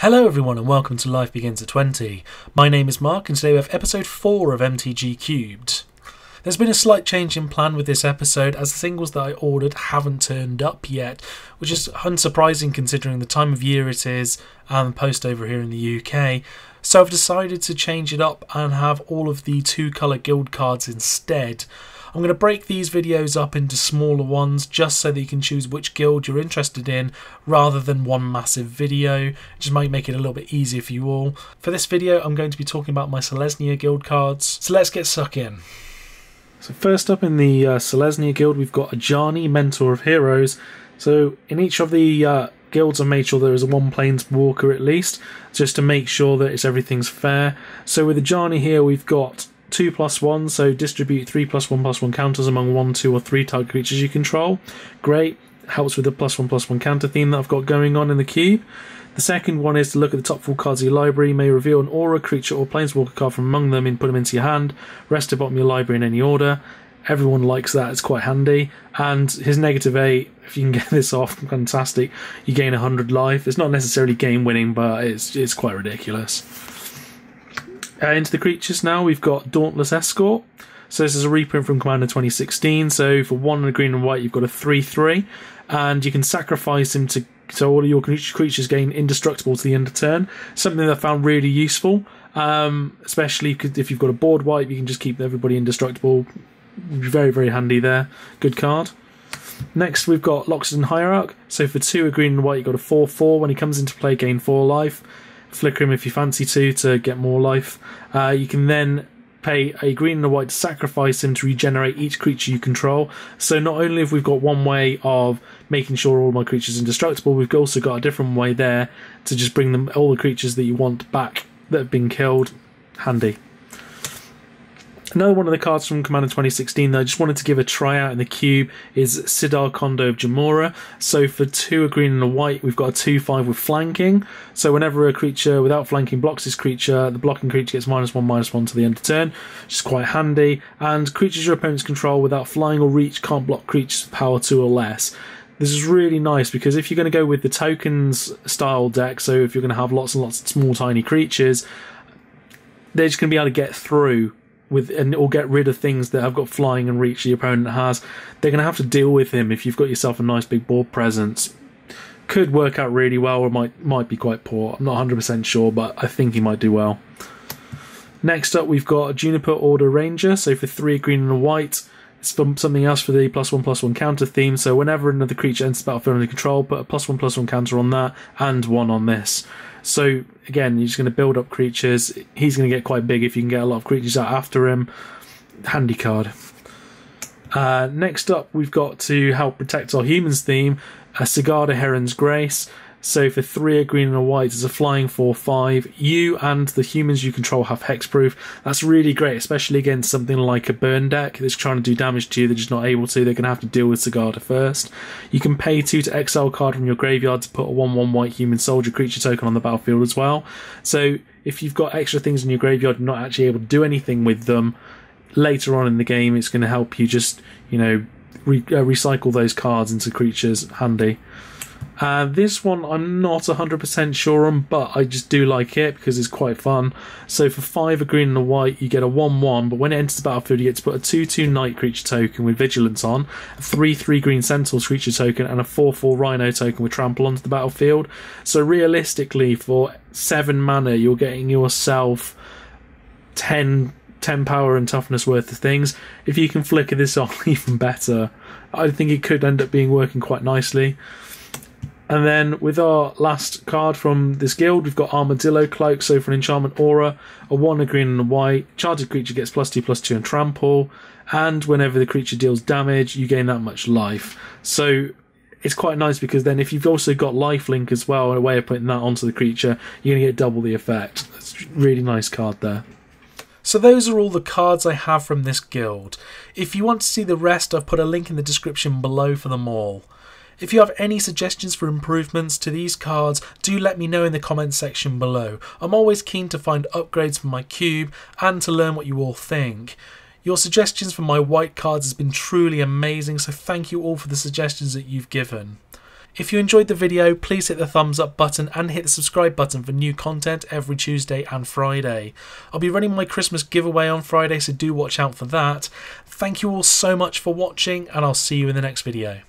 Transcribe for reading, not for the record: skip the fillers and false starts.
Hello everyone and welcome to Life Begins at 20. My name is Mark and today we have episode 4 of MTG Cubed. There's been a slight change in plan with this episode as the singles that I ordered haven't turned up yet, which is unsurprising considering the time of year it is and the post over here in the UK. So I've decided to change it up and have all of the 2-colour guild cards instead. I'm going to break these videos up into smaller ones just so that you can choose which guild you're interested in rather than one massive video. It just might make it a little bit easier for you all. For this video I'm going to be talking about my Selesnya guild cards, so let's get stuck in. So first up in the Selesnya guild we've got Ajani, Mentor of Heroes. So in each of the guilds I've made sure there is a one planeswalker at least, just to make sure that everything's fair. So with Ajani here we've got 2+1, so distribute 3+1/+1 counters among 1, 2 or 3 target creatures you control. Great, helps with the +1/+1 counter theme that I've got going on in the cube. The second one is to look at the top 4 cards of your library. You may reveal an aura, creature or planeswalker card from among them and put them into your hand. Rest to bottom of your library in any order. Everyone likes that, it's quite handy. And his -8, if you can get this off, fantastic. You gain 100 life. It's not necessarily game winning, but it's quite ridiculous. Into the creatures now, we've got Dauntless Escort. So this is a reprint from Commander 2016. So for 1 green and white, you've got a 3/3, and you can sacrifice him so all of your creatures gain indestructible to the end of turn. Something that I found really useful, especially if you've got a board wipe, you can just keep everybody indestructible. Very, very handy there. Good card. Next, we've got Loxodon Hierarch. So for 2 green and white, you've got a 4/4. When he comes into play, gain 4 life. Flicker him if you fancy to get more life. You can then pay a green and a white to sacrifice him to regenerate each creature you control. So not only have we got one way of making sure all my creatures are indestructible, we've also got a different way there to just bring them all the creatures that you want back that have been killed. Handy. Another one of the cards from Commander 2016 that I just wanted to give a try out in the cube is Sidar Kondo of Jamora. So for 2 green and a white, we've got a 2/5 with flanking. So whenever a creature without flanking blocks this creature, the blocking creature gets -1/-1 to the end of turn, which is quite handy. And creatures your opponents control without flying or reach can't block creatures with power 2 or less. This is really nice because if you're going to go with the tokens style deck, so if you're going to have lots and lots of small tiny creatures, they're just going to be able to get through or get rid of things that have got flying and reach the opponent has. They're going to have to deal with him if you've got yourself a nice big board presence. Could work out really well or might be quite poor. I'm not 100% sure, but I think he might do well. Next up we've got Juniper Order Ranger. So for 3 green and a white, it's something else for the +1/+1 counter theme. So whenever another creature enters the battlefield under control, put a +1/+1 counter on that and 1 on this. So again, you're just going to build up creatures. He's going to get quite big if you can get a lot of creatures out after him. Handy card. Next up, we've got to help protect our humans theme, a Sigarda Heron's Grace. So for 3 green and a white, it's a flying 4/5. You and the humans you control have hexproof. That's really great, especially against something like a burn deck that's trying to do damage to you. They're just not able to. They're going to have to deal with Sigarda first. You can pay 2 to exile a card from your graveyard to put a 1/1 white human soldier creature token on the battlefield as well. So if you've got extra things in your graveyard and you're not actually able to do anything with them, later on in the game it's going to help you just, recycle those cards into creatures. Handy. This one I'm not 100% sure on, but I just do like it because it's quite fun. So for 5 green and a white, you get a 1/1, but when it enters the battlefield, you get to put a 2/2 Knight creature token with Vigilance on, a 3/3 green Centaurs creature token, and a 4/4 Rhino token with Trample onto the battlefield. So realistically, for 7 mana, you're getting yourself 10 power and toughness worth of things. If you can flicker this on, even better. I think it could end up working quite nicely. And then with our last card from this guild, we've got Armadillo Cloak. So for an enchantment aura, a 1 green and a white, charged creature gets +2/+2 and trample, and whenever the creature deals damage, you gain that much life. So it's quite nice because then if you've also got lifelink as well, a way of putting that onto the creature, you're going to get double the effect. That's a really nice card there. So those are all the cards I have from this guild. If you want to see the rest, I've put a link in the description below for them all. If you have any suggestions for improvements to these cards, do let me know in the comments section below. I'm always keen to find upgrades for my cube and to learn what you all think. Your suggestions for my white cards has been truly amazing, so thank you all for the suggestions that you've given. If you enjoyed the video, please hit the thumbs up button and hit the subscribe button for new content every Tuesday and Friday. I'll be running my Christmas giveaway on Friday, so do watch out for that. Thank you all so much for watching, and I'll see you in the next video.